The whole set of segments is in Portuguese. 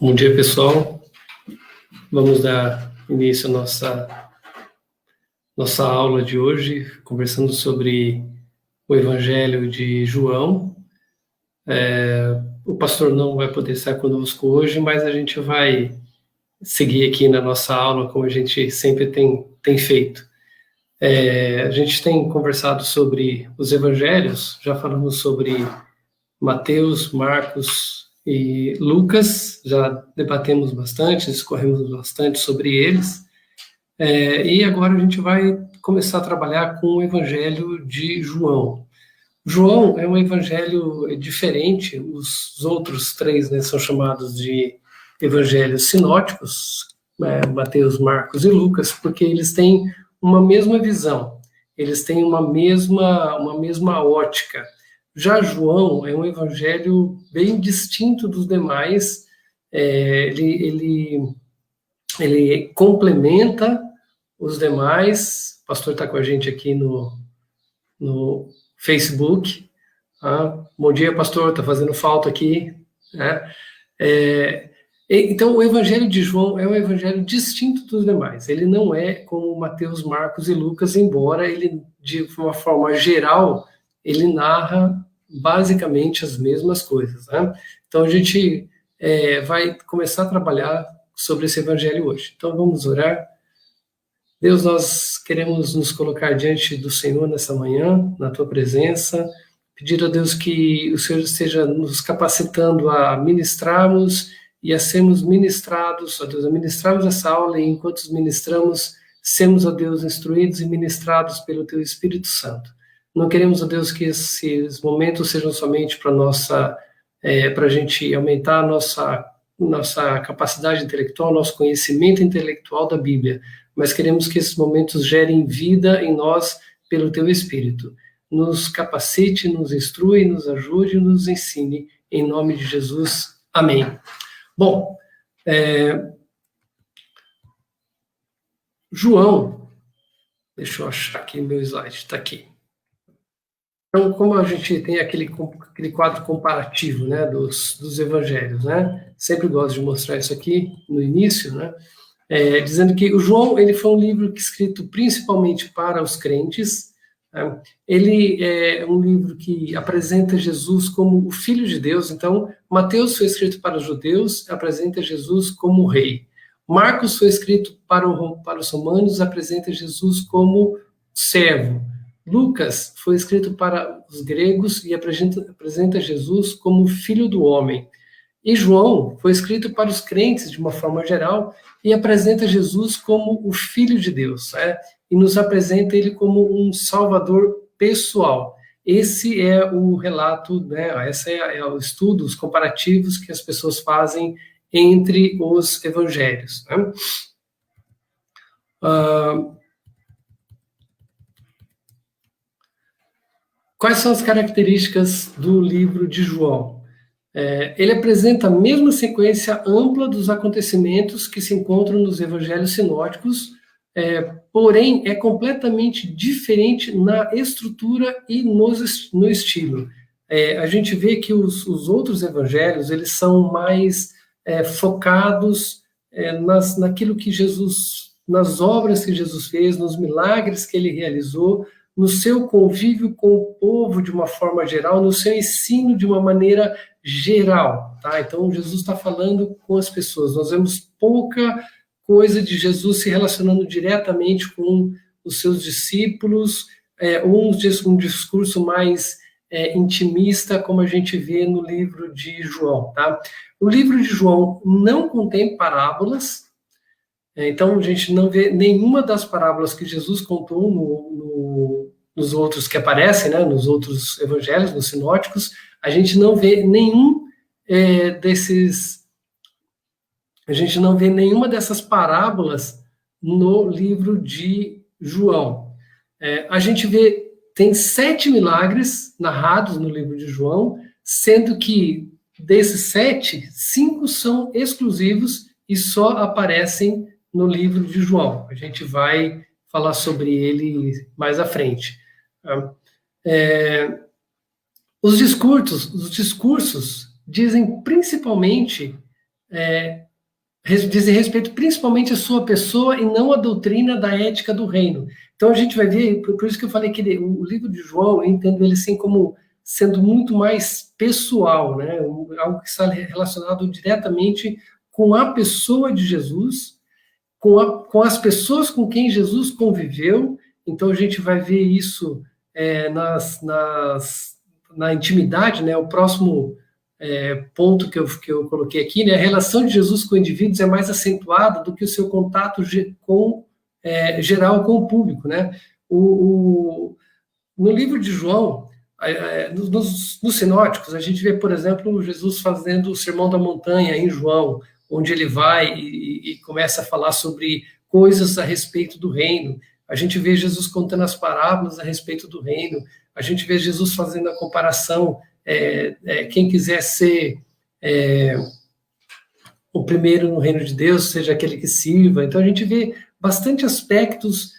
Bom dia, pessoal. Vamos dar início à nossa aula de hoje, conversando sobre o Evangelho de João. O pastor não vai poder estar conosco hoje, mas a gente vai seguir aqui na nossa aula, como a gente sempre tem feito. A gente tem conversado sobre os Evangelhos, já falamos sobre Mateus, Marcos e Lucas, já debatemos bastante, discorremos bastante sobre eles, e agora a gente vai começar a trabalhar com o Evangelho de João. João é um evangelho diferente, os outros três, né, são chamados de evangelhos sinóticos, Mateus, Marcos e Lucas, porque eles têm uma mesma visão, eles têm uma mesma ótica. Já João é um evangelho bem distinto dos demais, ele complementa os demais. O pastor está com a gente aqui no Facebook. Bom dia, pastor, está fazendo falta aqui. Né? Então, o evangelho de João é um evangelho distinto dos demais. Ele não é como Mateus, Marcos e Lucas, embora ele, de uma forma geral, ele narra basicamente as mesmas coisas. Né? Então, a gente vai começar a trabalhar sobre esse evangelho hoje. Então, vamos orar. Deus, nós queremos nos colocar diante do Senhor nessa manhã, na Tua presença, pedir a Deus que o Senhor esteja nos capacitando a ministrarmos e a sermos ministrados, ó Deus, a ministrarmos essa aula e enquanto os ministramos, sermos, ó Deus, instruídos e ministrados pelo Teu Espírito Santo. Não queremos, ó Deus, que esses momentos sejam somente para a gente aumentar a nossa capacidade intelectual, nosso conhecimento intelectual da Bíblia, mas queremos que esses momentos gerem vida em nós pelo Teu Espírito. Nos capacite, nos instrui, nos ajude, nos ensine, em nome de Jesus. Amém. Bom, João, deixa eu achar aqui meu slide, está aqui. Então, como a gente tem aquele quadro comparativo, né, dos evangelhos, né? Sempre gosto de mostrar isso aqui no início, né? Dizendo que o João ele foi um livro escrito principalmente para os crentes. Né? Ele é um livro que apresenta Jesus como o Filho de Deus. Então, Mateus foi escrito para os judeus, apresenta Jesus como o rei. Marcos foi escrito para os romanos, apresenta Jesus como servo. Lucas foi escrito para os gregos e apresenta Jesus como filho do homem. E João foi escrito para os crentes, de uma forma geral, e apresenta Jesus como o Filho de Deus, e nos apresenta ele como um salvador pessoal. Esse é o relato, né, esse é o estudo, os comparativos que as pessoas fazem entre os evangelhos. Né? Quais são as características do livro de João? Ele apresenta a mesma sequência ampla dos acontecimentos que se encontram nos evangelhos sinóticos, porém é completamente diferente na estrutura e no estilo. A gente vê que os outros evangelhos eles são mais focados naquilo que Jesus, nas obras que Jesus fez, nos milagres que ele realizou, no seu convívio com o povo de uma forma geral, no seu ensino de uma maneira geral, tá? Então, Jesus está falando com as pessoas. Nós vemos pouca coisa de Jesus se relacionando diretamente com os seus discípulos, um discurso mais intimista, como a gente vê no livro de João, tá? O livro de João não contém parábolas, então a gente não vê nenhuma das parábolas que Jesus contou nos outros que aparecem, né, nos outros evangelhos, nos sinóticos. A gente não vê nenhuma dessas parábolas no livro de João. A gente tem 7 milagres narrados no livro de João, sendo que desses 7, 5 são exclusivos e só aparecem no livro de João. A gente vai falar sobre ele mais à frente. Os discursos dizem principalmente dizem respeito principalmente à sua pessoa e não à doutrina da ética do reino. Então a gente vai ver, por isso que eu falei que o livro de João, eu entendo ele assim como sendo muito mais pessoal, né? Algo que está relacionado diretamente com a pessoa de Jesus, com as pessoas com quem Jesus conviveu. Então a gente vai ver isso na intimidade, né? O próximo ponto que eu coloquei aqui, né? A relação de Jesus com indivíduos é mais acentuada do que o seu contato geral com o público, né? No livro de João, nos sinóticos, a gente vê, por exemplo, Jesus fazendo o Sermão da Montanha em João, onde ele vai e começa a falar sobre coisas a respeito do reino. A gente vê Jesus contando as parábolas a respeito do reino. A gente vê Jesus fazendo a comparação, quem quiser ser o primeiro no reino de Deus, seja aquele que sirva. Então a gente vê bastante aspectos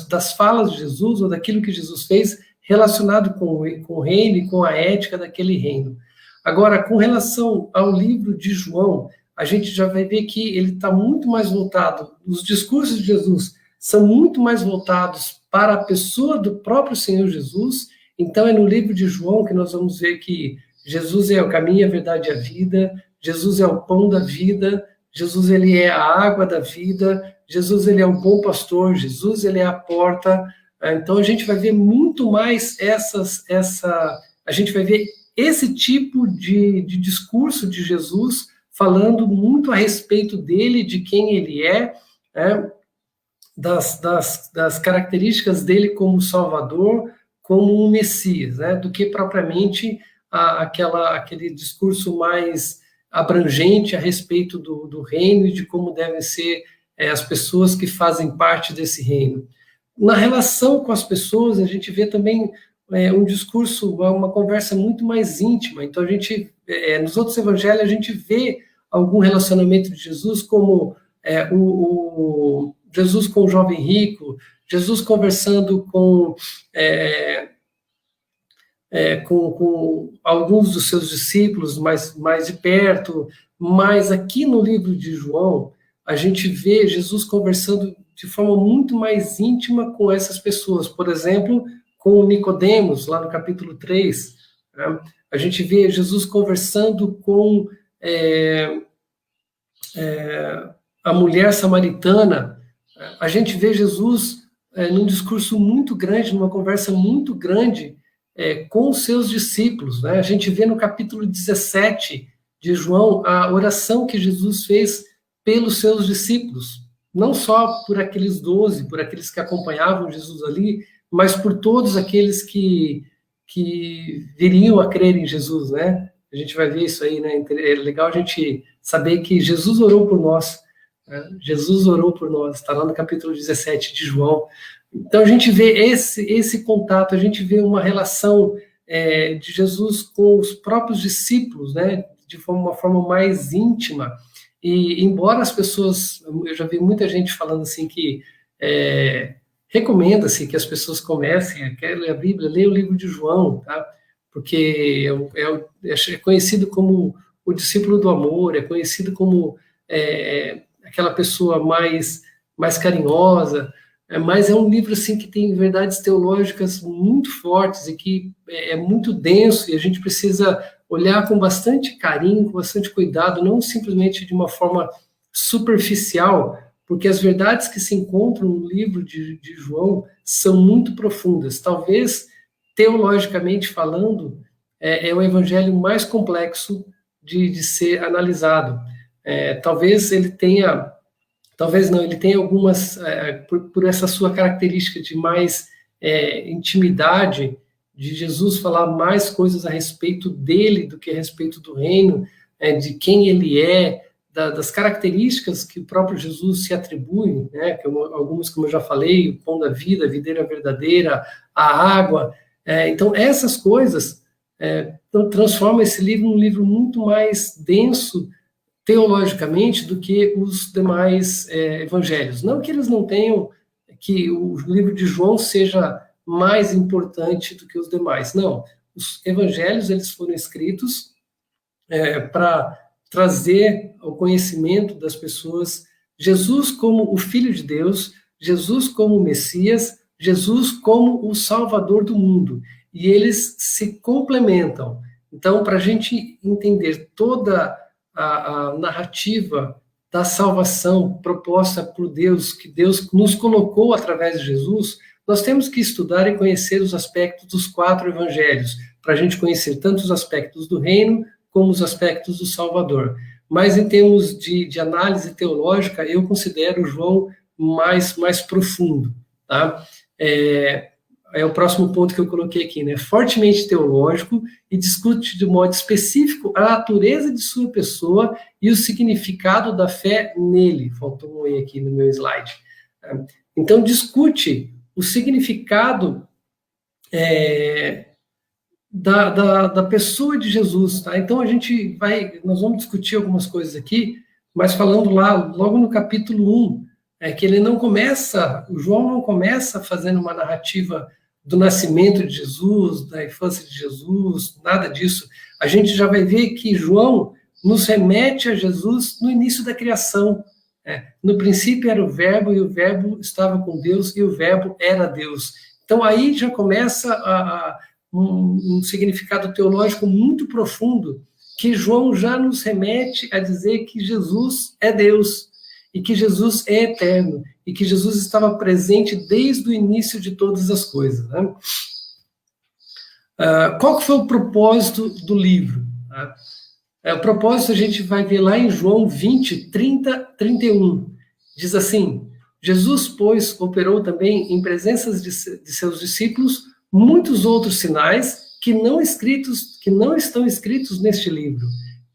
das falas de Jesus, ou daquilo que Jesus fez, relacionado com o reino e com a ética daquele reino. Agora, com relação ao livro de João, a gente já vai ver que ele está muito mais voltado, os discursos de Jesus são muito mais voltados para a pessoa do próprio Senhor Jesus. Então é no livro de João que nós vamos ver que Jesus é o caminho, a verdade e a vida, Jesus é o pão da vida, Jesus ele é a água da vida, Jesus ele é o bom pastor, Jesus ele é a porta. Então a gente vai ver muito mais a gente vai ver esse tipo de discurso de Jesus falando muito a respeito dele, de quem ele é, das características dele como Salvador, como um Messias, né, do que propriamente aquele discurso mais abrangente a respeito do reino e de como devem ser as pessoas que fazem parte desse reino. Na relação com as pessoas, a gente vê também um discurso, uma conversa muito mais íntima. Então, a gente, nos outros evangelhos, a gente vê algum relacionamento de Jesus, como o Jesus com o jovem rico, Jesus conversando com alguns dos seus discípulos mais de perto, mas aqui no livro de João, a gente vê Jesus conversando de forma muito mais íntima com essas pessoas. Por exemplo, com o Nicodemos, lá no capítulo 3, né? A gente vê Jesus conversando com a mulher samaritana. A gente vê Jesus num discurso muito grande, numa conversa muito grande com os seus discípulos, né? A gente vê no capítulo 17 de João a oração que Jesus fez pelos seus discípulos, não só por aqueles 12, por aqueles que acompanhavam Jesus ali, mas por todos aqueles que viriam a crer em Jesus, né? A gente vai ver isso aí, né? É legal a gente saber que Jesus orou por nós, né? Jesus orou por nós, está lá no capítulo 17 de João. Então a gente vê esse contato, a gente vê uma relação de Jesus com os próprios discípulos, né? De uma forma mais íntima. E embora as pessoas, eu já vi muita gente falando assim que recomenda-se que as pessoas comecem, quer ler a Bíblia, leia o livro de João, tá? Porque é conhecido como o discípulo do amor, é conhecido como aquela pessoa mais carinhosa, mas é um livro assim que tem verdades teológicas muito fortes e que é muito denso, e a gente precisa olhar com bastante carinho, com bastante cuidado, não simplesmente de uma forma superficial, porque as verdades que se encontram no livro de João são muito profundas. Talvez, teologicamente falando, é o evangelho mais complexo de ser analisado. Talvez ele tenha, talvez não, ele tenha algumas, por essa sua característica de mais intimidade, de Jesus falar mais coisas a respeito dele do que a respeito do reino, de quem ele é, das características que o próprio Jesus se atribui, né, algumas, como eu já falei, o pão da vida, a videira verdadeira, a água. Então, essas coisas transformam esse livro num livro muito mais denso teologicamente do que os demais evangelhos. Não que eles não tenham, que o livro de João seja mais importante do que os demais. Não, os evangelhos eles foram escritos para trazer ao conhecimento das pessoas Jesus como o Filho de Deus, Jesus como o Messias, Jesus como o Salvador do mundo. E eles se complementam. Então, para a gente entender toda a narrativa da salvação proposta por Deus, que Deus nos colocou através de Jesus, nós temos que estudar e conhecer os aspectos dos 4 evangelhos, para a gente conhecer tanto os aspectos do reino, como os aspectos do Salvador. Mas em termos de análise teológica, eu considero João mais profundo, tá? É o próximo ponto que eu coloquei aqui, né? Fortemente teológico e discute de modo específico a natureza de sua pessoa e o significado da fé nele. Faltou um E aqui no meu slide. Então, discute o significado da pessoa de Jesus, tá? Então, nós vamos discutir algumas coisas aqui, mas falando lá, logo no capítulo 1, que o João não começa fazendo uma narrativa do nascimento de Jesus, da infância de Jesus, nada disso. A gente já vai ver que João nos remete a Jesus no início da criação. No princípio era o Verbo, e o Verbo estava com Deus, e o Verbo era Deus. Então aí já começa um significado teológico muito profundo, que João já nos remete a dizer que Jesus é Deus, e que Jesus é eterno, e que Jesus estava presente desde o início de todas as coisas. Né? Qual que foi o propósito do livro? O propósito a gente vai ver lá em João 20, 30, 31. Diz assim: Jesus, pois, operou também em presença de seus discípulos muitos outros sinais que não estão escritos neste livro.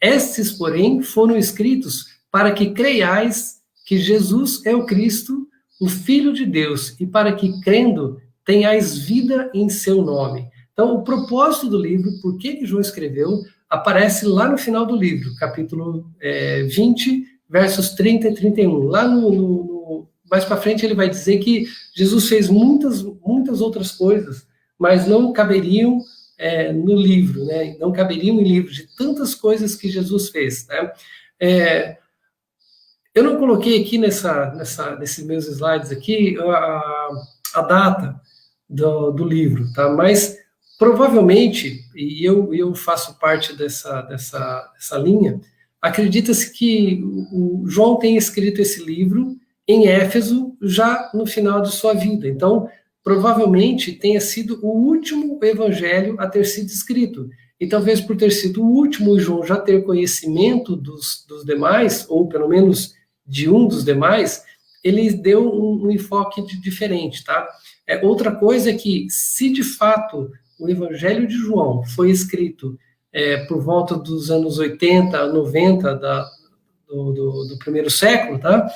Estes, porém, foram escritos para que creiais que Jesus é o Cristo, o Filho de Deus, e para que, crendo, tenhais vida em seu nome. Então, o propósito do livro, por que João escreveu, aparece lá no final do livro, capítulo 20, versos 30 e 31. Lá mais para frente ele vai dizer que Jesus fez muitas outras coisas, mas não caberiam no livro, né? Não caberiam em livro de tantas coisas que Jesus fez, né? Eu não coloquei aqui nesses meus slides aqui a data do livro, tá? Mas provavelmente, e eu faço parte dessa linha, acredita-se que o João tenha escrito esse livro em Éfeso já no final de sua vida. Então, provavelmente tenha sido o último evangelho a ter sido escrito. E talvez por ter sido o último, o João já ter conhecimento dos demais, ou pelo menos de um dos demais, ele deu um enfoque diferente, tá? Outra coisa é que, se de fato o Evangelho de João foi escrito por volta dos anos 80, 90 do primeiro século, tá?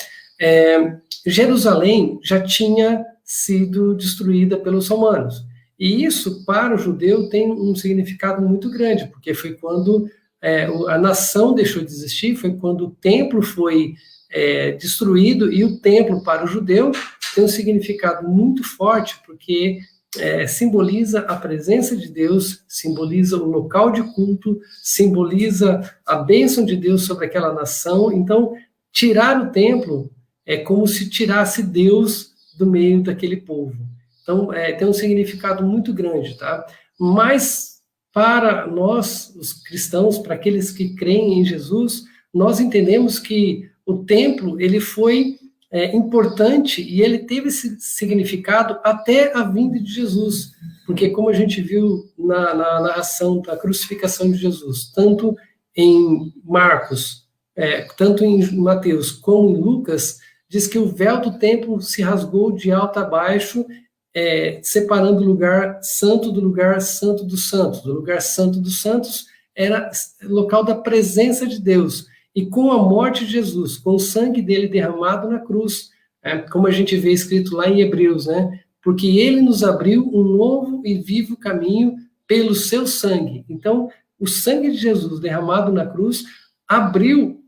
Jerusalém já tinha sido destruída pelos romanos. E isso, para o judeu, tem um significado muito grande, porque foi quando a nação deixou de existir, foi quando o templo foi destruído, e o templo, para o judeu, tem um significado muito forte, porque simboliza a presença de Deus, simboliza o local de culto, simboliza a bênção de Deus sobre aquela nação. Então, tirar o templo é como se tirasse Deus do meio daquele povo. Então, tem um significado muito grande, tá? Mas, para nós, os cristãos, para aqueles que creem em Jesus, nós entendemos que o templo, ele foi importante, e ele teve esse significado até a vinda de Jesus, porque como a gente viu na narração da crucificação de Jesus, tanto em Marcos, tanto em Mateus como em Lucas, diz que o véu do templo se rasgou de alto a baixo, separando o lugar santo do lugar santo dos santos. Do lugar santo dos santos era local da presença de Deus. E com a morte de Jesus, com o sangue dele derramado na cruz, como a gente vê escrito lá em Hebreus, né? Porque ele nos abriu um novo e vivo caminho pelo seu sangue. Então, o sangue de Jesus derramado na cruz abriu,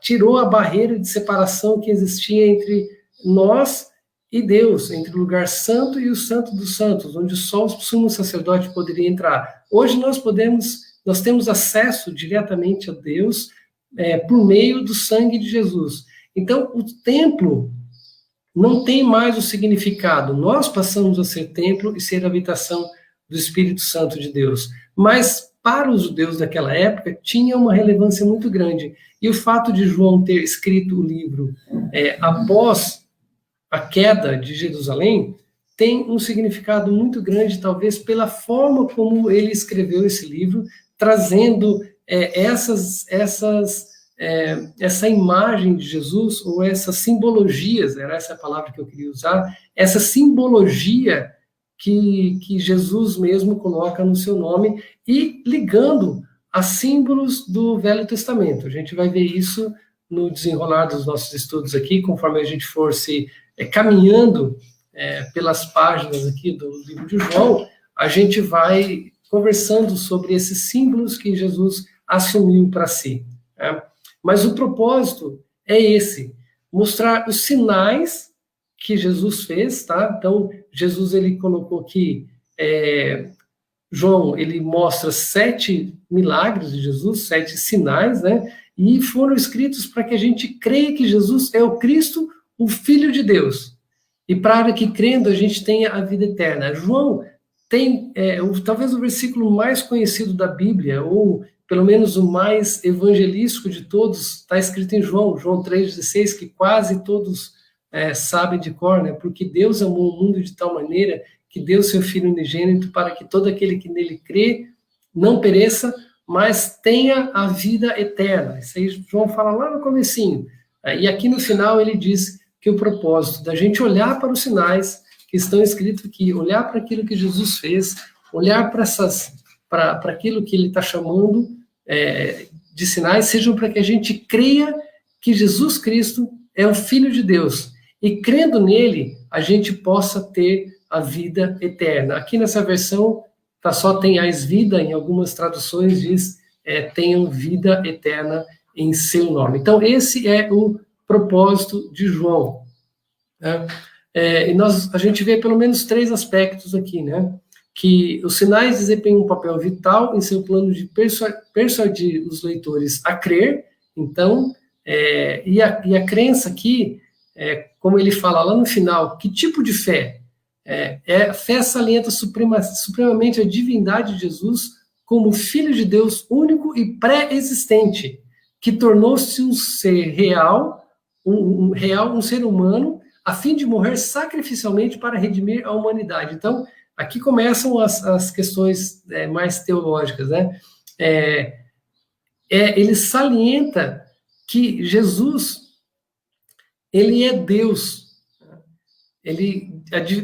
tirou a barreira de separação que existia entre nós e Deus, entre o lugar santo e o santo dos santos, onde só o sumo sacerdote poderia entrar. Hoje nós temos acesso diretamente a Deus, por meio do sangue de Jesus. Então, o templo não tem mais o significado. Nós passamos a ser templo e ser habitação do Espírito Santo de Deus. Mas, para os judeus daquela época, tinha uma relevância muito grande. E o fato de João ter escrito o livro após a queda de Jerusalém tem um significado muito grande, talvez pela forma como ele escreveu esse livro, trazendo essa imagem de Jesus, ou essas simbologias, era essa a palavra que eu queria usar, essa simbologia que Jesus mesmo coloca no seu nome, e ligando a símbolos do Velho Testamento. A gente vai ver isso no desenrolar dos nossos estudos aqui, conforme a gente for se caminhando pelas páginas aqui do livro de João, a gente vai conversando sobre esses símbolos que Jesus assumiu para si. Mas o propósito é esse, mostrar os sinais que Jesus fez, tá? Então, Jesus, ele colocou aqui, João, ele mostra 7 milagres de Jesus, 7 sinais, né? E foram escritos para que a gente creia que Jesus é o Cristo, o Filho de Deus. E para que crendo a gente tenha a vida eterna. João tem, talvez o versículo mais conhecido da Bíblia, ou pelo menos o mais evangelístico de todos, está escrito em João 3,16, que quase todos sabem de cor, né? Porque Deus amou o mundo de tal maneira que deu seu Filho unigênito para que todo aquele que nele crê não pereça, mas tenha a vida eterna. Isso aí João fala lá no comecinho. E aqui no final ele diz que o propósito da gente olhar para os sinais que estão escritos aqui, olhar para aquilo que Jesus fez, olhar para aquilo que ele está chamando de sinais, sejam para que a gente creia que Jesus Cristo é o Filho de Deus. E crendo nele, a gente possa ter a vida eterna. Aqui nessa versão, só tenhais vida, em algumas traduções diz, tenham vida eterna em seu nome. Então, esse é o propósito de João. Né? E a gente vê pelo menos 3 aspectos aqui, né? Que os sinais desempenham um papel vital em seu plano de persuadir os leitores a crer. Então, e a crença aqui, como ele fala lá no final, que tipo de fé? A fé salienta supremamente a divindade de Jesus como Filho de Deus único e pré-existente, que tornou-se um ser real, um ser humano, a fim de morrer sacrificialmente para redimir a humanidade. Então, aqui começam as questões mais teológicas, né? Ele salienta que Jesus, ele é Deus. Ele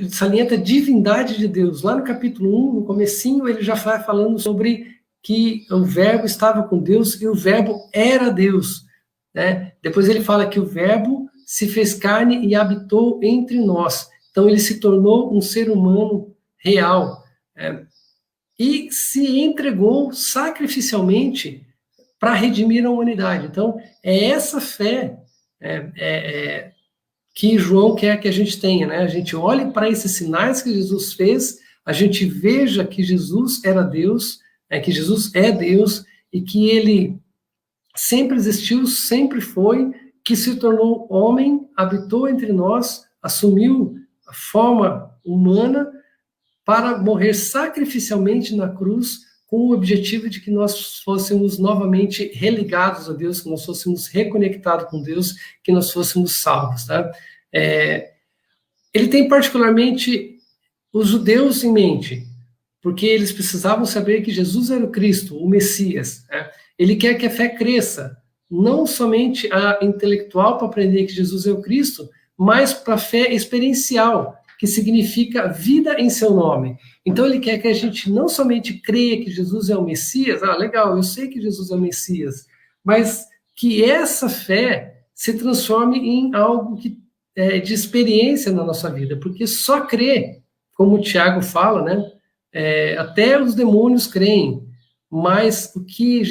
salienta a divindade de Deus. Lá no capítulo 1, no comecinho, ele já vai falando sobre que o Verbo estava com Deus e o Verbo era Deus. Né? Depois ele fala que o Verbo se fez carne e habitou entre nós. Então ele se tornou um ser humano real. E se entregou sacrificialmente para redimir a humanidade. Então, é essa fé que João quer que a gente tenha, né? A gente olhe para esses sinais que Jesus fez, a gente veja que Jesus era Deus, que Jesus é Deus, e que ele sempre existiu, sempre foi, que se tornou homem, habitou entre nós, assumiu a forma humana para morrer sacrificialmente na cruz, com o objetivo de que nós fôssemos novamente religados a Deus, que nós fôssemos reconectados com Deus, que nós fôssemos salvos. Tá? Ele tem particularmente os judeus em mente, porque eles precisavam saber que Jesus era o Cristo, o Messias. Né? Ele quer que a fé cresça, não somente a intelectual para aprender que Jesus é o Cristo, mas para a fé experiencial, que significa vida em seu nome. Então ele quer que a gente não somente creia que Jesus é o Messias, legal, eu sei que Jesus é o Messias, mas que essa fé se transforme em algo de experiência na nossa vida, porque só crer, como o Tiago fala, né, até os demônios creem, mas o que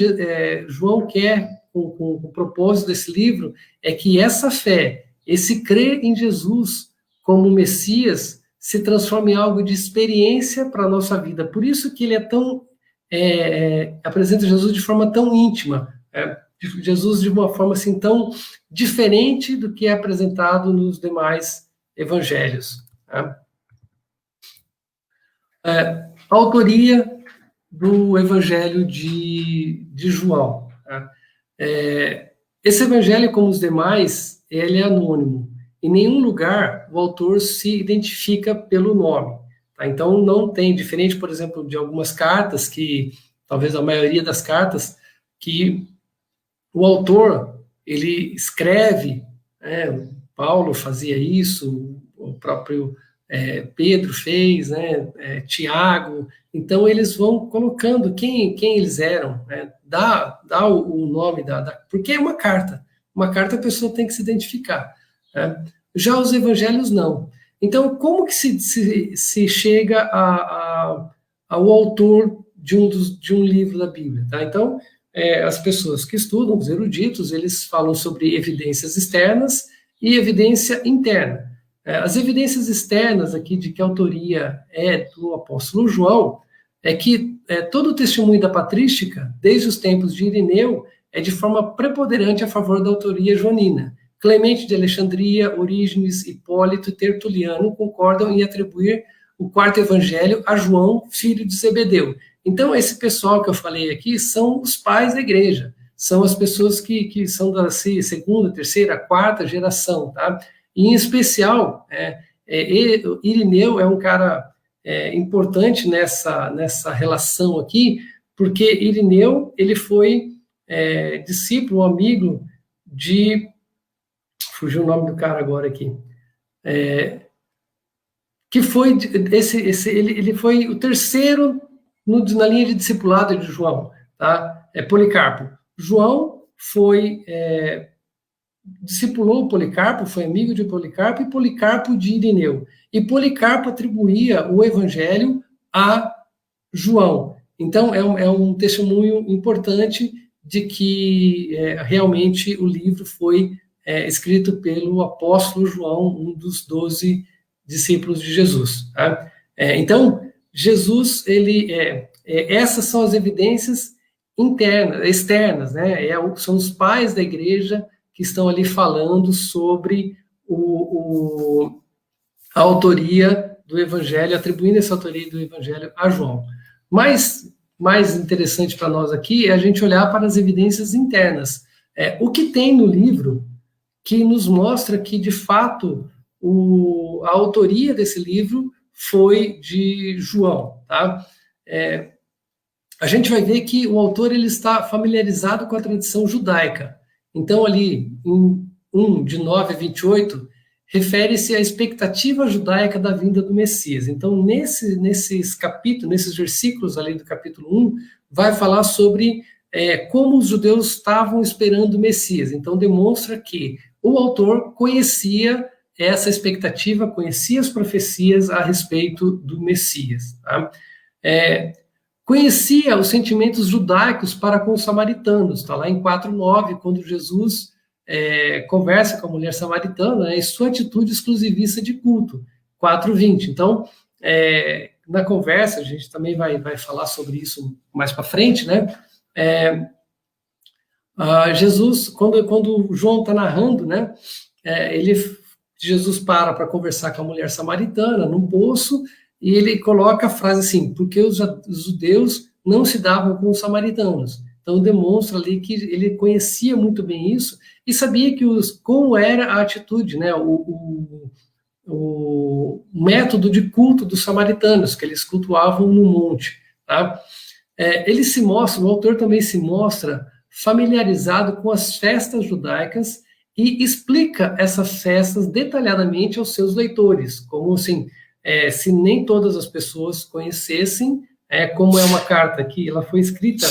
João quer com o propósito desse livro é que essa fé, esse crer em Jesus como Messias, se transforma em algo de experiência para a nossa vida. Por isso que ele apresenta Jesus de forma tão íntima. Jesus de uma forma assim tão diferente do que é apresentado nos demais evangelhos. Tá? A autoria do Evangelho de João. Tá? Esse evangelho, como os demais, ele é anônimo. Em nenhum lugar o autor se identifica pelo nome. Tá? Então, não tem, diferente, por exemplo, de algumas cartas, que talvez a maioria das cartas, que o autor, ele escreve, né? Paulo fazia isso, o próprio Pedro fez, né? Tiago. Então, eles vão colocando quem eles eram, né? Dá o nome, porque é uma carta. Uma carta a pessoa tem que se identificar. Né? Já os evangelhos, não. Então, como que se chega ao autor de um livro da Bíblia? Tá? Então, as pessoas que estudam, os eruditos, eles falam sobre evidências externas e evidência interna. As evidências externas aqui de que a autoria é do apóstolo João é que todo o testemunho da patrística, desde os tempos de Irineu, é de forma preponderante a favor da autoria joanina. Clemente de Alexandria, Orígenes, Hipólito e Tertuliano concordam em atribuir o quarto evangelho a João, filho de Zebedeu. Então, esse pessoal que eu falei aqui são os pais da igreja, são as pessoas que são da segunda, terceira, quarta geração, tá? E, em especial, Irineu é um cara importante nessa relação aqui, porque Irineu, ele foi discípulo, amigo de... Fugiu o nome do cara agora aqui. Que foi ele foi o terceiro na linha de discipulado de João, tá? Policarpo. João discipulou Policarpo, foi amigo de Policarpo, e Policarpo de Irineu. E Policarpo atribuía o evangelho a João. Então, é um testemunho importante de que realmente o livro foi escrito pelo apóstolo João, um dos 12 discípulos de Jesus. Tá? Então, Jesus, essas são as evidências externas, né? São os pais da igreja que estão ali falando sobre a autoria do evangelho, atribuindo essa autoria do evangelho a João. Mas mais interessante para nós aqui é a gente olhar para as evidências internas. O que tem no livro que nos mostra que, de fato, a autoria desse livro foi de João. Tá? A gente vai ver que o autor ele está familiarizado com a tradição judaica. Então, ali, em 1, de 9 a 28, refere-se à expectativa judaica da vinda do Messias. Então, nesses capítulos, nesses versículos ali do capítulo 1, vai falar sobre como os judeus estavam esperando o Messias. Então, demonstra que o autor conhecia essa expectativa, conhecia as profecias a respeito do Messias. Tá? Conhecia os sentimentos judaicos para com os samaritanos. Está lá em 4:9, quando Jesus conversa com a mulher samaritana, né, e sua atitude exclusivista de culto. 4:20. Então, na conversa, a gente também vai falar sobre isso mais para frente, né? Jesus, quando João está narrando, né, Jesus para conversar com a mulher samaritana num poço, e ele coloca a frase assim, porque os judeus não se davam com os samaritanos. Então demonstra ali que ele conhecia muito bem isso e sabia como era a atitude, né, o método de culto dos samaritanos, que eles cultuavam no monte. Tá? O autor também se mostra familiarizado com as festas judaicas e explica essas festas detalhadamente aos seus leitores, como assim, se nem todas as pessoas conhecessem, como é uma carta que ela foi escrita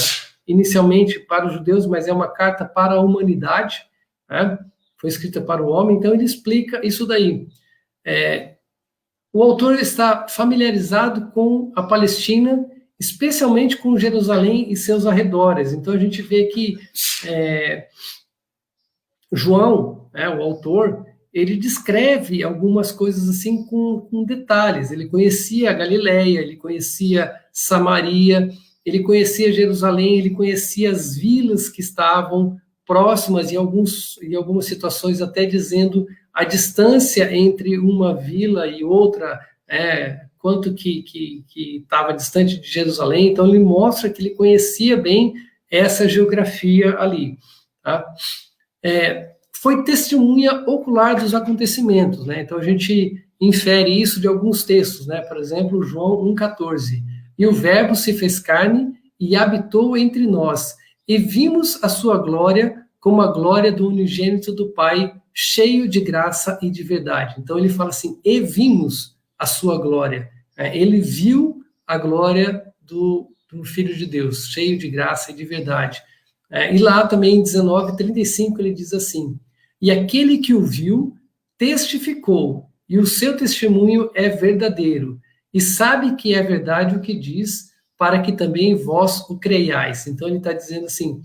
inicialmente para os judeus, mas é uma carta para a humanidade, né? Foi escrita para o homem, então ele explica isso daí. O autor está familiarizado com a Palestina, especialmente com Jerusalém e seus arredores. Então a gente vê que João, o autor, ele descreve algumas coisas assim com detalhes. Ele conhecia a Galileia, ele conhecia Samaria, ele conhecia Jerusalém, ele conhecia as vilas que estavam próximas, em algumas situações até dizendo a distância entre uma vila e outra, quanto que estava distante de Jerusalém. Então, ele mostra que ele conhecia bem essa geografia ali. Tá? Foi testemunha ocular dos acontecimentos, né? Então, a gente infere isso de alguns textos, né? Por exemplo, João 1,14. E o verbo se fez carne e habitou entre nós, e vimos a sua glória como a glória do unigênito do Pai, cheio de graça e de verdade. Então, ele fala assim, e vimos a sua glória. Ele viu a glória do Filho de Deus, cheio de graça e de verdade. E lá também, em 19:35, ele diz assim, e aquele que o viu testificou, e o seu testemunho é verdadeiro, e sabe que é verdade o que diz, para que também vós o creiais. Então, ele está dizendo assim,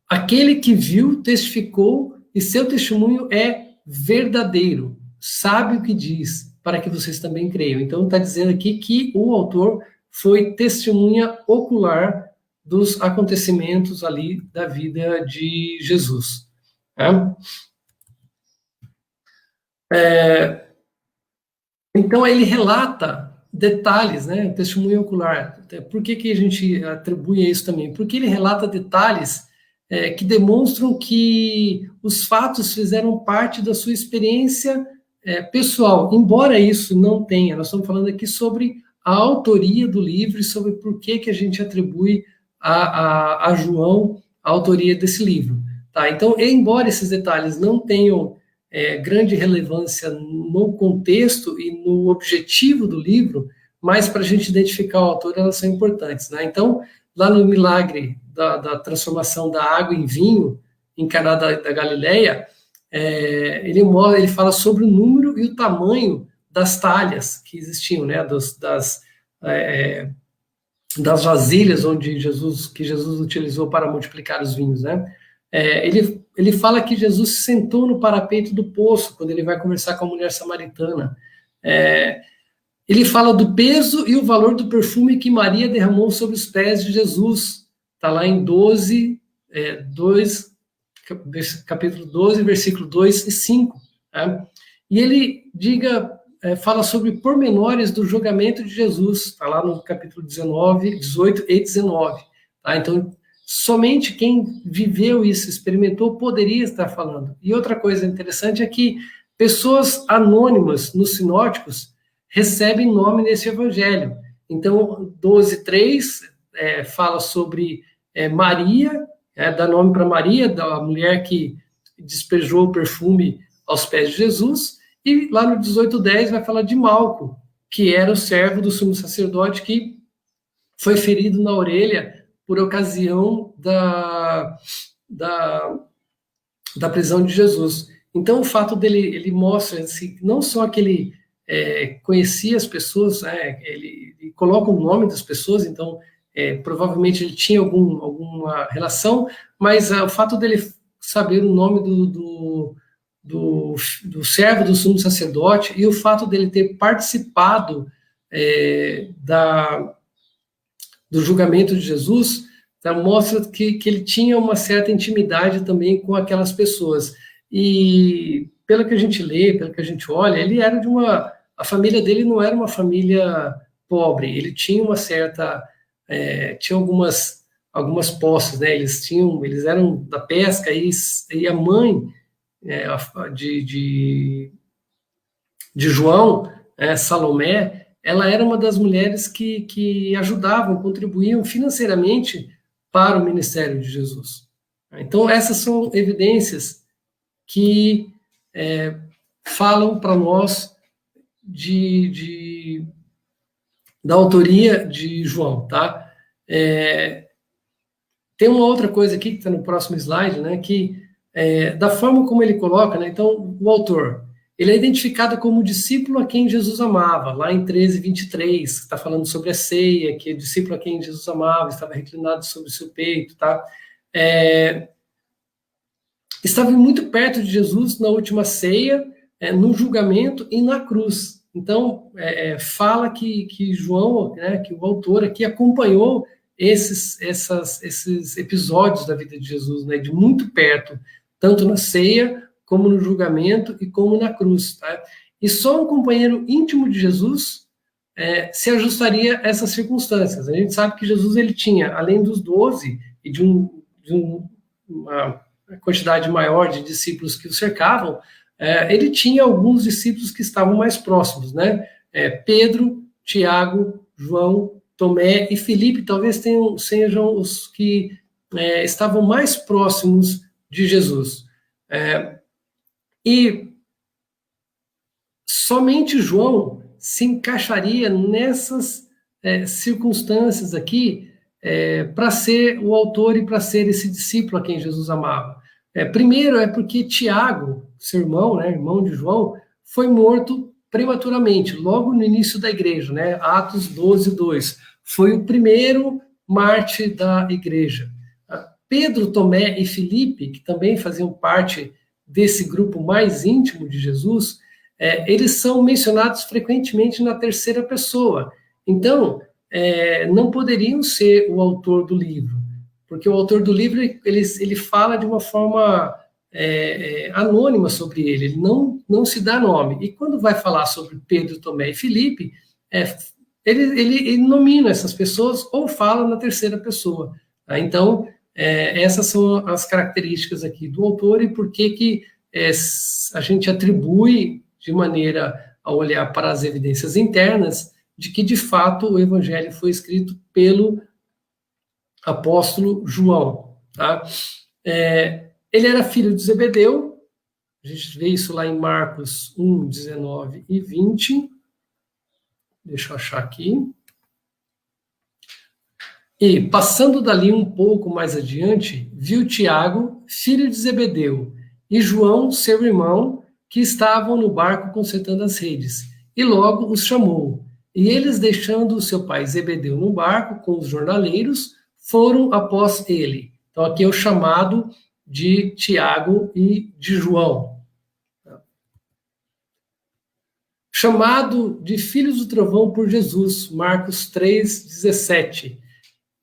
aquele que viu testificou, e seu testemunho é verdadeiro, sabe o que diz, para que vocês também creiam. Então, está dizendo aqui que o autor foi testemunha ocular dos acontecimentos ali da vida de Jesus. Então, ele relata detalhes, né? Testemunho ocular. Por que a gente atribui isso também? Porque ele relata detalhes que demonstram que os fatos fizeram parte da sua experiência pessoal, embora isso não tenha. Nós estamos falando aqui sobre a autoria do livro e sobre por que a gente atribui a João a autoria desse livro. Tá? Então, embora esses detalhes não tenham grande relevância no contexto e no objetivo do livro, mas para a gente identificar o autor, elas são importantes. Né? Então, lá no milagre da transformação da água em vinho, em Caná da Galileia, ele fala sobre o número e o tamanho das talhas que existiam, né? Das vasilhas que Jesus utilizou para multiplicar os vinhos, né? Ele fala que Jesus se sentou no parapeito do poço quando ele vai conversar com a mulher samaritana. Ele fala do peso e o valor do perfume que Maria derramou sobre os pés de Jesus. Está lá em capítulo 12, versículo 2 e 5. Né? E ele fala sobre pormenores do julgamento de Jesus. Está lá no capítulo 19, 18 e 19. Tá? Então, somente quem viveu isso, experimentou, poderia estar falando. E outra coisa interessante é que pessoas anônimas nos sinóticos recebem nome nesse evangelho. Então, 12:3 fala sobre Maria, dá nome para Maria, da mulher que despejou o perfume aos pés de Jesus, e lá no 18:10 vai falar de Malco, que era o servo do sumo sacerdote que foi ferido na orelha por ocasião da prisão de Jesus. Então, o fato dele, ele mostra assim, não só que ele conhecia as pessoas, ele coloca o nome das pessoas, então provavelmente ele tinha alguma relação, mas o fato dele saber o nome do servo do sumo sacerdote e o fato dele ter participado do julgamento de Jesus, mostra que ele tinha uma certa intimidade também com aquelas pessoas. E pelo que a gente lê, pelo que a gente olha, ele era a família dele não era uma família pobre, ele tinha uma certa, tinha algumas posses, né? Eles eram da pesca e a mãe de João, Salomé, ela era uma das mulheres que ajudavam, contribuíam financeiramente para o ministério de Jesus. Então, essas são evidências que falam para nós da autoria de João, tá? Tem uma outra coisa aqui que está no próximo slide, né? Que da forma como ele coloca, né? Então, o autor, ele é identificado como discípulo a quem Jesus amava, lá em 13:23, está falando sobre a ceia, que é discípulo a quem Jesus amava, estava reclinado sobre o seu peito, tá? Estava muito perto de Jesus na última ceia, no julgamento e na cruz. Então, fala que João, né, que o autor aqui acompanhou esses episódios da vida de Jesus, né, de muito perto, tanto na ceia, como no julgamento e como na cruz. Tá? E só um companheiro íntimo de Jesus se ajustaria a essas circunstâncias. A gente sabe que Jesus ele tinha, além dos 12 e de uma quantidade maior de discípulos que o cercavam, ele tinha alguns discípulos que estavam mais próximos, né? Pedro, Tiago, João, Tomé e Filipe talvez sejam os que estavam mais próximos de Jesus. E somente João se encaixaria nessas circunstâncias aqui para ser o autor e para ser esse discípulo a quem Jesus amava. Primeiro é porque Tiago, seu irmão, né, irmão de João, foi morto prematuramente, logo no início da igreja, né, Atos 12:2. Foi o primeiro mártir da igreja. Pedro, Tomé e Filipe, que também faziam parte desse grupo mais íntimo de Jesus, eles são mencionados frequentemente na terceira pessoa. Então, não poderiam ser o autor do livro, porque o autor do livro ele fala de uma forma anônima sobre ele não se dá nome. E quando vai falar sobre Pedro, Tomé e Filipe, ele nomina essas pessoas ou fala na terceira pessoa. Tá? Então, essas são as características aqui do autor e por que a gente atribui de maneira a olhar para as evidências internas de que, de fato, o evangelho foi escrito pelo apóstolo João. Tá? Ele era filho de Zebedeu, a gente vê isso lá em Marcos 1, 19 e 20. Deixa eu achar aqui. E, passando dali um pouco mais adiante, viu Tiago, filho de Zebedeu, e João, seu irmão, que estavam no barco consertando as redes, e logo os chamou. E eles, deixando o seu pai Zebedeu no barco com os jornaleiros, foram após ele. Então, aqui é o chamado de Tiago e de João. Chamado de filhos do trovão por Jesus, Marcos 3:17.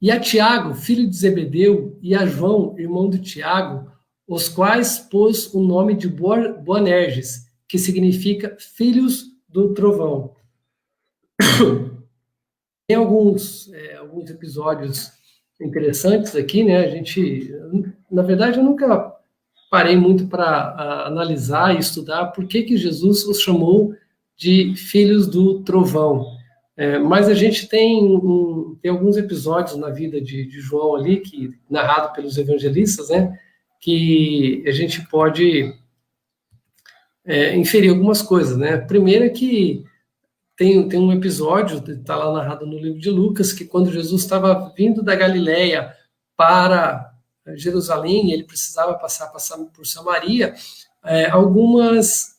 E a Tiago, filho de Zebedeu, e a João, irmão de Tiago, os quais pôs o nome de Boanerges, que significa filhos do trovão. Tem alguns episódios interessantes aqui, né? Na verdade, eu nunca parei muito para analisar e estudar por que Jesus os chamou de filhos do trovão. Mas a gente tem alguns episódios na vida de João ali, narrado pelos evangelistas, né? Que a gente pode inferir algumas coisas, né? Primeiro é que tem um episódio, está lá narrado no livro de Lucas, que quando Jesus estava vindo da Galileia para Jerusalém, ele precisava passar por Samaria, algumas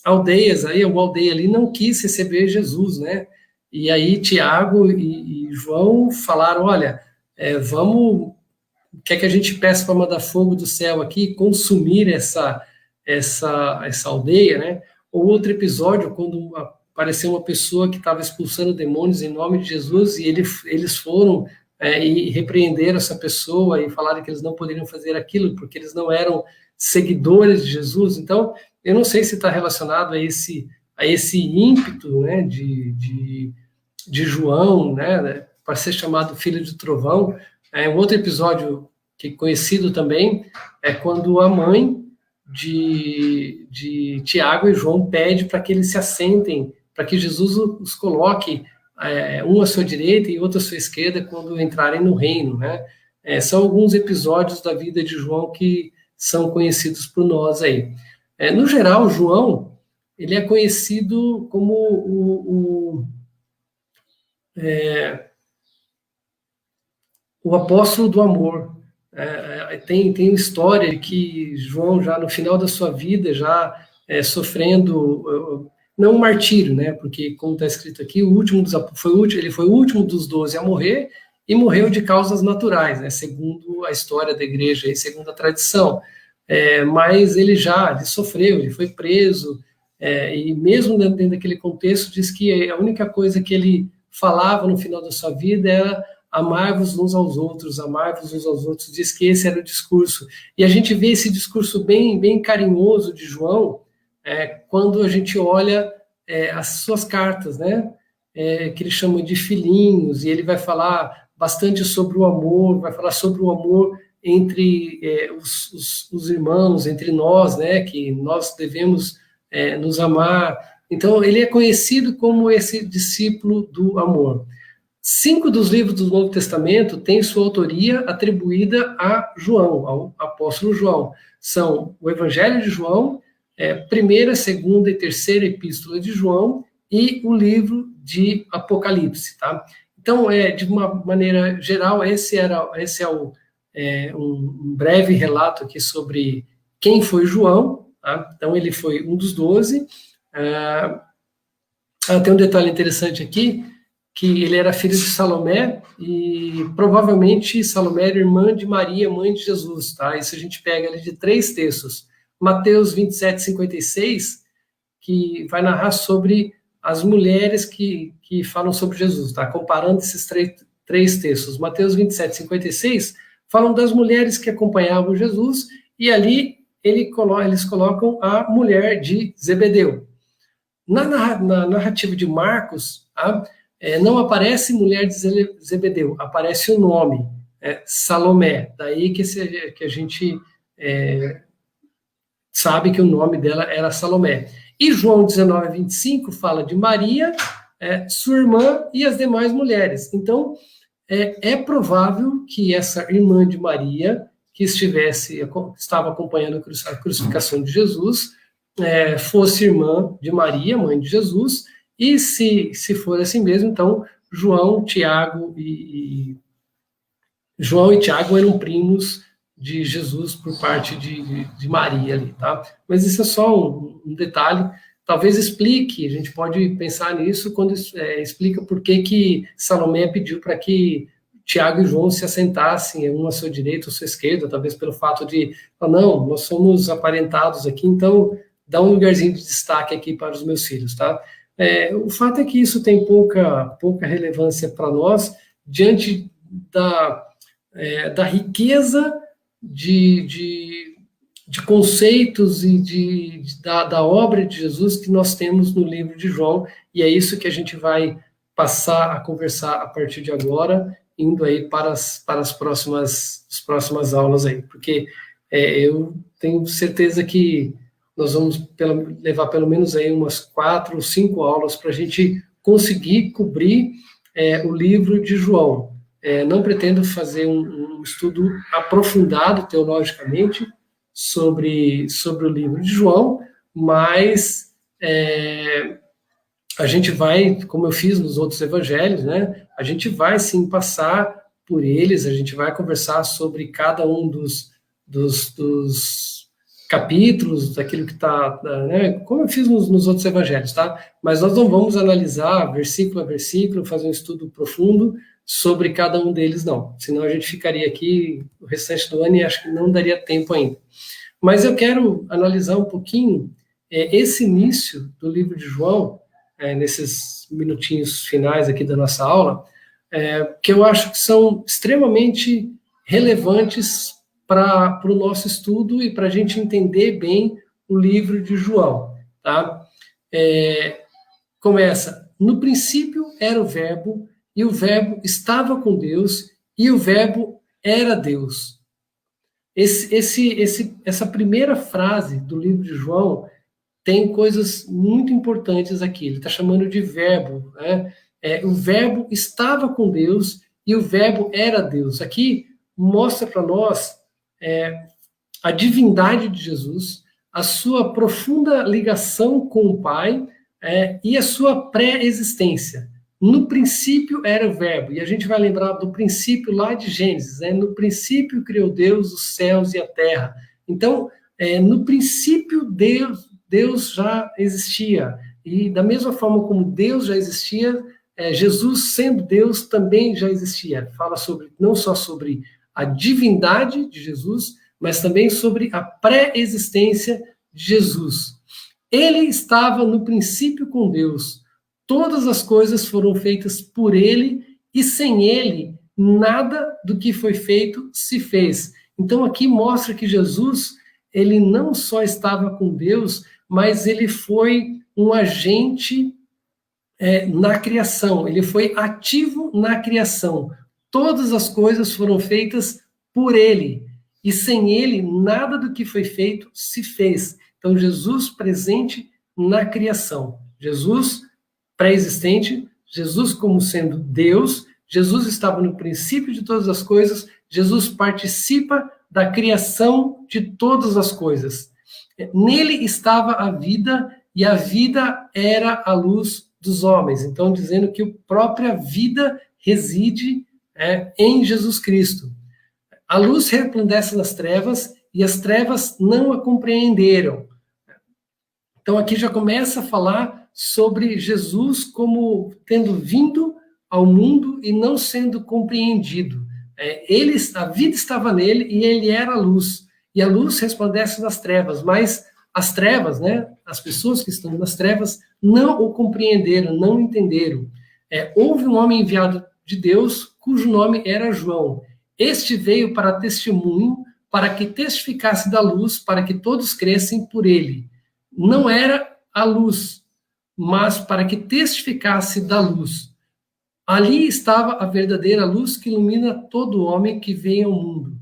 aldeias, uma aldeia ali não quis receber Jesus, né? E aí Tiago e João falaram, olha, quer que a gente peça para mandar fogo do céu aqui e consumir essa aldeia, né? Ou outro episódio, quando apareceu uma pessoa que estava expulsando demônios em nome de Jesus e eles foram e repreenderam essa pessoa e falaram que eles não poderiam fazer aquilo porque eles não eram seguidores de Jesus. Então, eu não sei se está relacionado a esse ímpeto, né, de João, né, para ser chamado filho de trovão. Um outro episódio que é conhecido também é quando a mãe de Tiago e João pede para que eles se assentem, para que Jesus os coloque um à sua direita e outro à sua esquerda quando entrarem no reino, né? São alguns episódios da vida de João que são conhecidos por nós aí. No geral, João, ele é conhecido como o apóstolo do amor. Tem história de que João, já no final da sua vida, já sofrendo, não um martírio, né? Porque, como está escrito aqui, ele foi o último dos 12 a morrer e morreu de causas naturais, né? Segundo a história da igreja e segundo a tradição. Mas ele sofreu, ele foi preso, e mesmo dentro daquele contexto, diz que a única coisa que ele falava no final da sua vida era amai-vos uns aos outros, diz que esse era o discurso. E a gente vê esse discurso bem carinhoso de João quando a gente olha as suas cartas, né? Que ele chama de filhinhos, e ele vai falar bastante sobre o amor, vai falar sobre o amor entre os irmãos, entre nós, né? Que nós devemos nos amar. Então, ele é conhecido como esse discípulo do amor. 5 dos livros do Novo Testamento têm sua autoria atribuída a João, ao apóstolo João. São o Evangelho de João, primeira, segunda e terceira epístola de João e o livro de Apocalipse, tá? Então, de uma maneira geral, esse é um breve relato aqui sobre quem foi João, tá? Então, ele foi um dos 12. Tem um detalhe interessante aqui, que ele era filho de Salomé, e provavelmente Salomé era irmã de Maria, mãe de Jesus, tá? Isso a gente pega ali de 3 textos. Mateus 27, 56, que vai narrar sobre as mulheres que falam sobre Jesus, tá? Comparando esses 3 textos. Mateus 27, 56, falam das mulheres que acompanhavam Jesus, e ali eles colocam a mulher de Zebedeu. Na narrativa de Marcos, tá? Não aparece mulher de Zebedeu, aparece o nome, Salomé. Daí que a gente sabe que o nome dela era Salomé. E João 19, 25 fala de Maria, sua irmã e as demais mulheres. Então, é provável que essa irmã de Maria, que estava acompanhando a crucificação de Jesus, fosse irmã de Maria, mãe de Jesus. E se for assim mesmo, então João e Tiago eram primos de Jesus por parte de Maria ali, tá? Mas isso é só um detalhe. Talvez explique, a gente pode pensar nisso quando explica por que Salomé pediu para que Tiago e João se assentassem, um à sua direita, à sua esquerda, talvez pelo fato de, não, nós somos aparentados aqui, então dá um lugarzinho de destaque aqui para os meus filhos, tá? O fato é que isso tem pouca relevância para nós, diante da riqueza de conceitos e da obra de Jesus que nós temos no livro de João, e é isso que a gente vai passar a conversar a partir de agora, indo aí para as próximas aulas aí, porque eu tenho certeza que nós vamos levar pelo menos aí umas 4 ou 5 aulas para a gente conseguir cobrir o livro de João. Não pretendo fazer um estudo aprofundado teologicamente sobre o livro de João, mas a gente vai, como eu fiz nos outros evangelhos, né? A gente vai sim passar por eles, a gente vai conversar sobre cada um dos capítulos, daquilo que está, né, como eu fiz nos outros evangelhos, tá? Mas nós não vamos analisar versículo a versículo, fazer um estudo profundo sobre cada um deles, não. Senão a gente ficaria aqui o restante do ano e acho que não daria tempo ainda. Mas eu quero analisar um pouquinho esse início do livro de João, nesses minutinhos finais aqui da nossa aula, que eu acho que são extremamente relevantes para o nosso estudo e para a gente entender bem o livro de João, tá? Começa, no princípio era o verbo, e o verbo estava com Deus, e o verbo era Deus. Essa primeira frase do livro de João tem coisas muito importantes aqui. Ele está chamando de verbo, né? O verbo estava com Deus, e o verbo era Deus. Aqui mostra para nós a divindade de Jesus, a sua profunda ligação com o Pai e a sua pré-existência. No princípio era o verbo, e a gente vai lembrar do princípio lá de Gênesis, no princípio criou Deus os céus e a terra. Então, no princípio Deus já existia, e da mesma forma como Deus já existia, Jesus sendo Deus também já existia. Fala não só sobre a divindade de Jesus, mas também sobre a pré-existência de Jesus. Ele estava no princípio com Deus. todas as coisas foram feitas por ele, e sem ele, nada do que foi feito se fez. Então aqui mostra que Jesus, ele não só estava com Deus, mas ele foi um agente na criação, ele foi ativo na criação. Todas as coisas foram feitas por ele, e sem ele, nada do que foi feito se fez. Então Jesus presente na criação, Jesus pré-existente, Jesus como sendo Deus, Jesus estava no princípio de todas as coisas, Jesus participa da criação de todas as coisas. Nele estava a vida, e a vida era a luz dos homens. Então, dizendo que a própria vida reside em Jesus Cristo. A luz resplandece nas trevas, e as trevas não a compreenderam. Então, aqui já começa a falar sobre Jesus como tendo vindo ao mundo e não sendo compreendido. A vida estava nele e ele era a luz. E a luz resplandece nas trevas, mas as trevas, as pessoas que estão nas trevas, não o compreenderam, não entenderam. Houve um homem enviado de Deus, cujo nome era João. Este veio para testemunho, para que testificasse da luz, para que todos crescem por ele. Não era a luz, mas para que testificasse da luz. Ali estava a verdadeira luz que ilumina todo homem que vem ao mundo.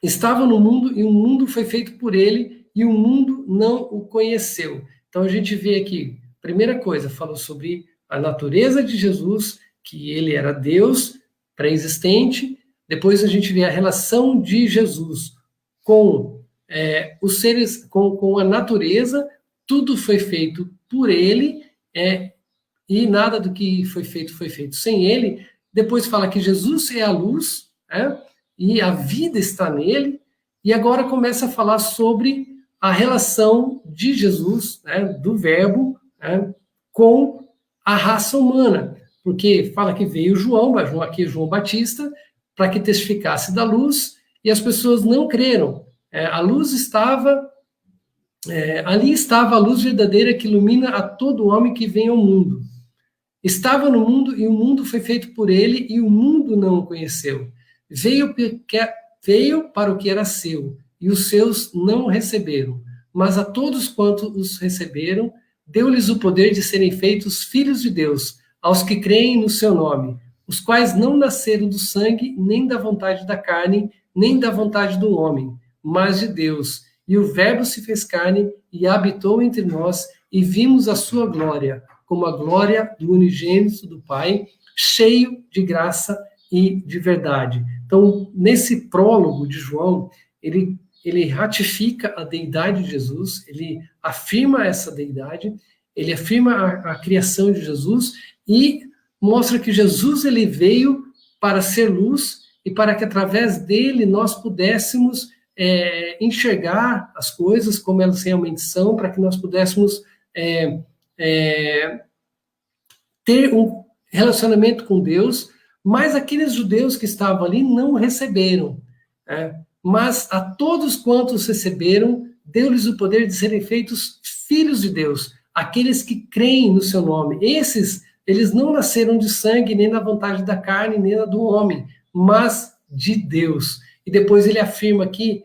Estava no mundo e o mundo foi feito por ele e o mundo não o conheceu. Então a gente vê aqui, primeira coisa, falou sobre a natureza de Jesus, que ele era Deus pré-existente. Depois a gente vê a relação de Jesus com os seres, com a natureza. Tudo foi feito por ele, e nada do que foi feito sem ele. Depois fala que Jesus é a luz, e a vida está nele, e agora começa a falar sobre a relação de Jesus, do verbo, com a raça humana, porque fala que veio João, aqui João Batista, para que testificasse da luz, e as pessoas não creram. A luz estava, ali estava a luz verdadeira que ilumina a todo homem que vem ao mundo. Estava no mundo e o mundo foi feito por ele e o mundo não o conheceu. Veio para o que era seu e os seus não o receberam. Mas a todos quantos os receberam, deu-lhes o poder de serem feitos filhos de Deus, aos que creem no seu nome, os quais não nasceram do sangue, nem da vontade da carne, nem da vontade do homem, mas de Deus. E o Verbo se fez carne e habitou entre nós, e vimos a sua glória, como a glória do unigênito do Pai, cheio de graça e de verdade. Então, nesse prólogo de João, ele ratifica a deidade de Jesus, ele afirma essa deidade, ele afirma a criação de Jesus e mostra que Jesus ele veio para ser luz e para que através dele nós pudéssemos enxergar as coisas como elas realmente são, para que nós pudéssemos ter um relacionamento com Deus. Mas aqueles judeus que estavam ali não receberam. Mas a todos quantos receberam, deu-lhes o poder de serem feitos filhos de Deus, aqueles que creem no seu nome. Esses, eles não nasceram de sangue, nem da vontade da carne, nem da do homem, mas de Deus. E depois ele afirma aqui,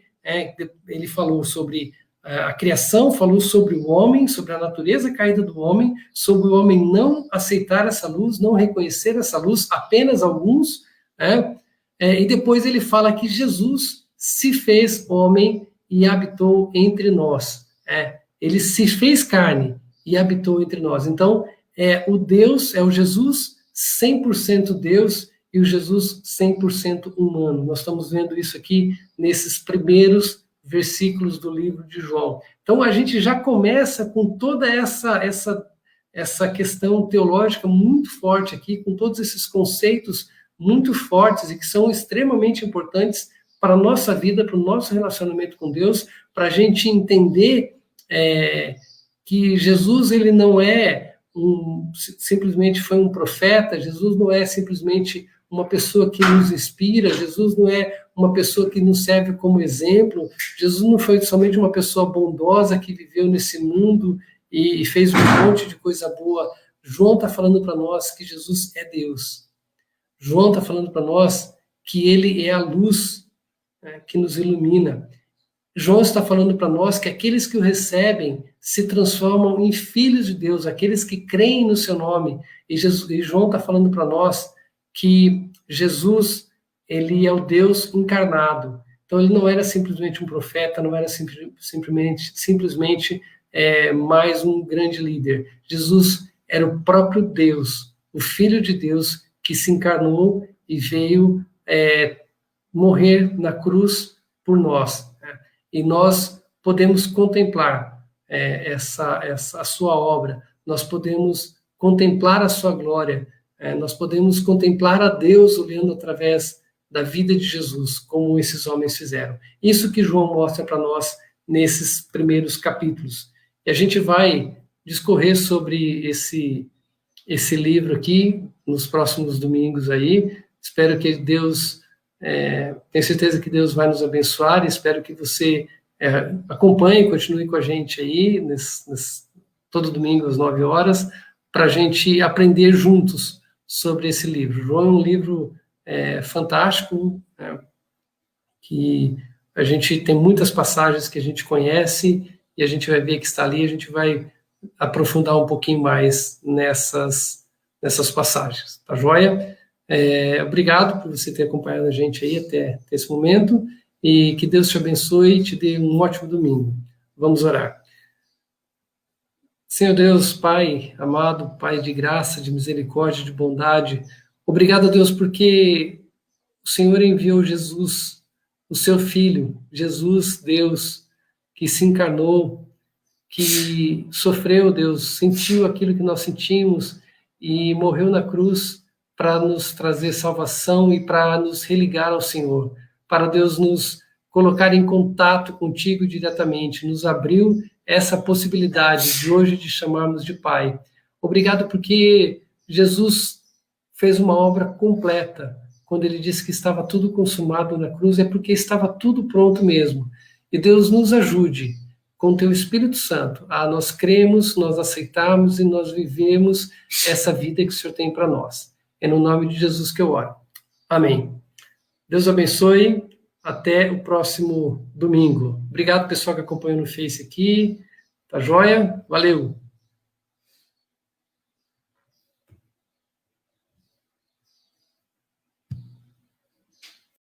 ele falou sobre a criação, falou sobre o homem, sobre a natureza caída do homem, sobre o homem não aceitar essa luz, não reconhecer essa luz, apenas alguns, e depois ele fala que Jesus se fez homem e habitou entre nós. Ele se fez carne e habitou entre nós. Então, o Deus, o Jesus 100% Deus e o Jesus 100% humano. Nós estamos vendo isso aqui nesses primeiros versículos do livro de João. Então, a gente já começa com toda essa questão teológica muito forte aqui, com todos esses conceitos muito fortes e que são extremamente importantes para a nossa vida, para o nosso relacionamento com Deus, para a gente entender que Jesus ele não simplesmente foi um profeta, Jesus não é simplesmente uma pessoa que nos inspira, Jesus não é uma pessoa que nos serve como exemplo, Jesus não foi somente uma pessoa bondosa que viveu nesse mundo e fez um monte de coisa boa. João está falando para nós que Jesus é Deus. João está falando para nós que ele é a luz, né, que nos ilumina. João está falando para nós que aqueles que o recebem se transformam em filhos de Deus, aqueles que creem no seu nome. E João está falando para nós que Jesus, ele é o Deus encarnado. Então, ele não era simplesmente um profeta, não era simplesmente mais um grande líder. Jesus era o próprio Deus, o Filho de Deus, que se encarnou e veio morrer na cruz por nós. E nós podemos contemplar a sua obra, nós podemos contemplar a sua glória, nós podemos contemplar a Deus olhando através da vida de Jesus, como esses homens fizeram. Isso que João mostra para nós nesses primeiros capítulos. E a gente vai discorrer sobre esse livro aqui nos próximos domingos aí. Espero que Deus, tenho certeza que Deus vai nos abençoar, e espero que você acompanhe, continue com a gente aí, todo domingo às 9 horas, para a gente aprender juntos sobre esse livro. João é um livro fantástico, que a gente tem muitas passagens que a gente conhece, e a gente vai ver que está ali, a gente vai aprofundar um pouquinho mais nessas passagens, tá joia? Obrigado por você ter acompanhado a gente aí até esse momento, e que Deus te abençoe e te dê um ótimo domingo. Vamos orar. Senhor Deus, Pai amado, Pai de graça, de misericórdia, de bondade, obrigado, Deus, porque o Senhor enviou Jesus, o seu Filho, Jesus, Deus, que se encarnou, que sofreu, Deus, sentiu aquilo que nós sentimos e morreu na cruz para nos trazer salvação e para nos religar ao Senhor, para Deus nos colocar em contato contigo diretamente, nos abriu essa possibilidade de hoje de chamarmos de Pai. Obrigado porque Jesus fez uma obra completa. Quando ele disse que estava tudo consumado na cruz, é porque estava tudo pronto mesmo. E Deus nos ajude, com teu Espírito Santo, a nós cremos, nós aceitamos e nós vivemos essa vida que o Senhor tem para nós. É no nome de Jesus que eu oro. Amém. Deus abençoe. Até o próximo domingo. Obrigado, pessoal, que acompanhou no Face aqui. Tá joia? Valeu!